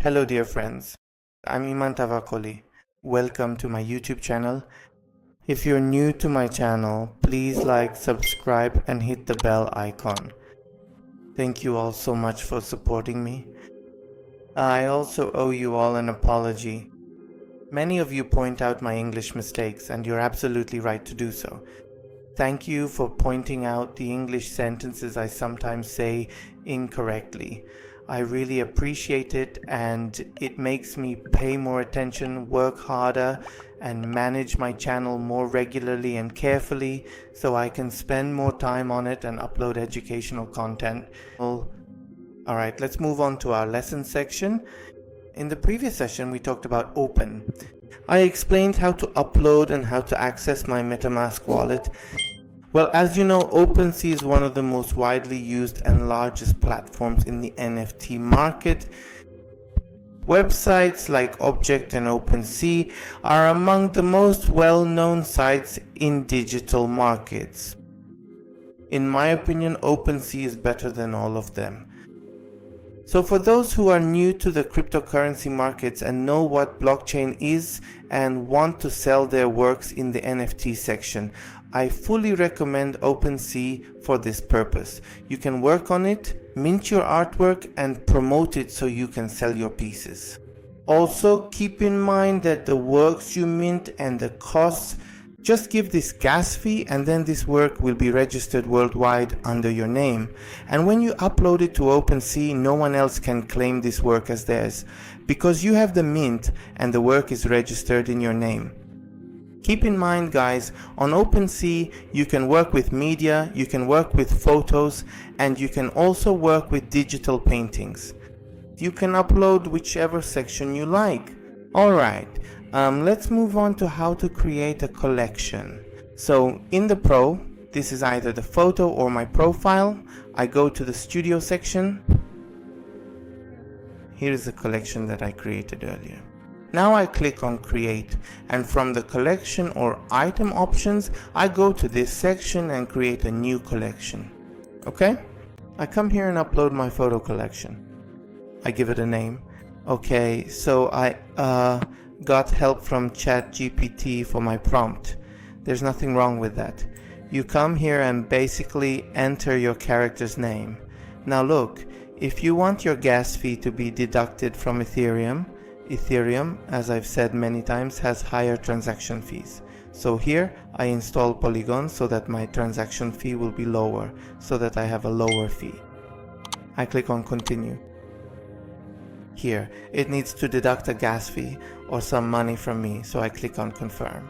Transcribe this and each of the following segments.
Hello dear friends, I'm Iman. Welcome to my YouTube channel. If you're new to my channel, please like, subscribe and hit the bell icon. Thank you all so much for supporting me. I also owe you all an apology. Many of you point out my English mistakes and you're absolutely right to do so. Thank you for pointing out the English sentences I sometimes say incorrectly. I really appreciate it, and it makes me pay more attention, work harder, and manage my channel more regularly and carefully so I can spend more time on it and upload educational content. Alright, let's move on to our lesson section. In the previous session, we talked about Open. I explained how to upload and how to access my MetaMask wallet. Well, as you know, OpenSea is one of the most widely used and largest platforms in the NFT market. Websites like Object and OpenSea are among the most well-known sites in digital markets. In my opinion, OpenSea is better than all of them. So for those who are new to the cryptocurrency markets and know what blockchain is and want to sell their works in the NFT section, I fully recommend OpenSea for this purpose. You can work on it, mint your artwork and promote it so you can sell your pieces. Also keep in mind that the works you mint and the costs, just give this gas fee and then this work will be registered worldwide under your name. And when you upload it to OpenSea, no one else can claim this work as theirs because you have the mint and the work is registered in your name. Keep in mind guys, on OpenSea you can work with media, you can work with photos, and you can also work with digital paintings. You can upload whichever section you like. Alright. Let's move on to how to create a collection. So in the Pro, this is either the photo or my profile. I go to the Studio section. Here is the collection that I created earlier. Now I click on Create, and from the collection or item options, I go to this section and create a new collection. Okay? I come here and upload my photo collection. I give it a name. Okay, so I got help from ChatGPT for my prompt. There's nothing wrong with that. You come here and basically enter your character's name. Now look, if you want your gas fee to be deducted from Ethereum, as I've said many times, has higher transaction fees. So here I install Polygon so that my transaction fee will be lower, so that I have a lower fee. I click on Continue. Here, it needs to deduct a gas fee or some money from me, so I click on Confirm.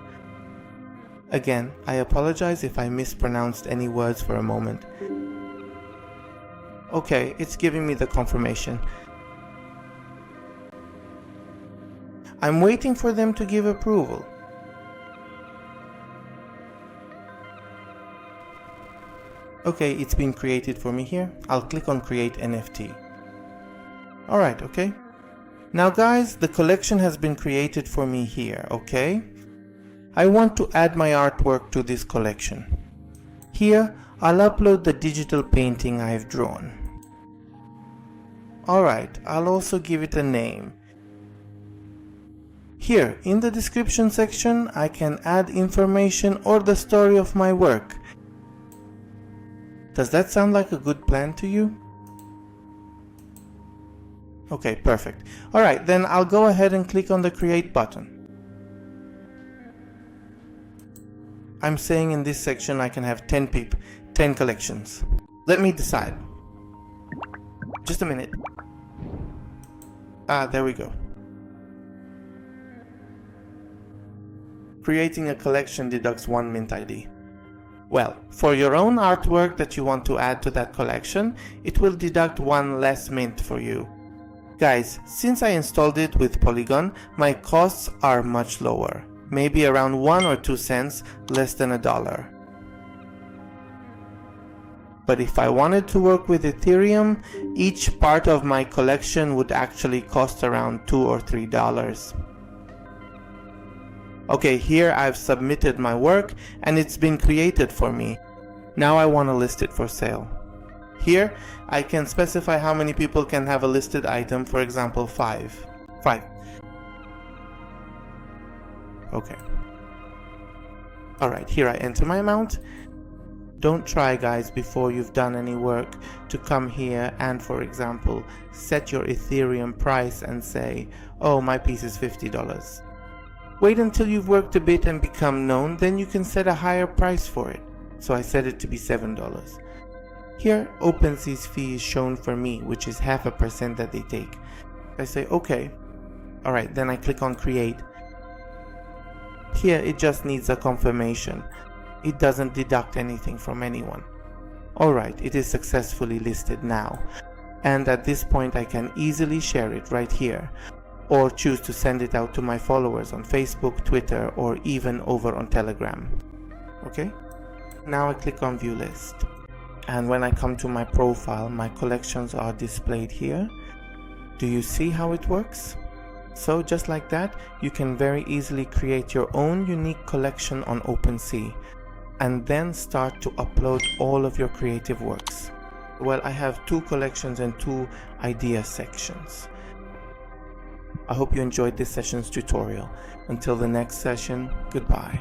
Again, I apologize if I mispronounced any words for a moment. Okay, it's giving me the confirmation. I'm waiting for them to give approval. Okay, it's been created for me here. I'll click on Create NFT. Alright, okay. Now guys, the collection has been created for me here, okay? I want to add my artwork to this collection. Here, I'll upload the digital painting I've drawn. Alright, I'll also give it a name. Here, in the description section, I can add information or the story of my work. Does that sound like a good plan to you? Okay, perfect. Alright, then I'll go ahead and click on the Create button. I'm saying in this section I can have 10 collections. Let me decide. Just a minute. There we go. Creating a collection deducts 1 mint ID. Well, for your own artwork that you want to add to that collection, it will deduct 1 less mint for you. Guys, since I installed it with Polygon, my costs are much lower. Maybe around 1 or 2 cents less than $1. But if I wanted to work with Ethereum, each part of my collection would actually cost around $2 or $3. Okay, here I've submitted my work and it's been created for me. Now I want to list it for sale. Here, I can specify how many people can have a listed item, for example, 5. Okay. Alright, here I enter my amount. Don't try, guys, before you've done any work to come here and, for example, set your Ethereum price and say, oh, my piece is $50. Wait until you've worked a bit and become known, then you can set a higher price for it. So I set it to be $7. Here, OpenSea's fee is shown for me, which is 0.5% that they take. I say, okay. Alright, then I click on create. Here, it just needs a confirmation. It doesn't deduct anything from anyone. Alright, it is successfully listed now. And at this point I can easily share it right here, or choose to send it out to my followers on Facebook, Twitter, or even over on Telegram. Okay? Now I click on view list. And when I come to my profile, my collections are displayed here. Do you see how it works? So just like that, you can very easily create your own unique collection on OpenSea, and then start to upload all of your creative works. Well, I have 2 collections and 2 idea sections. I hope you enjoyed this session's tutorial. Until the next session, goodbye.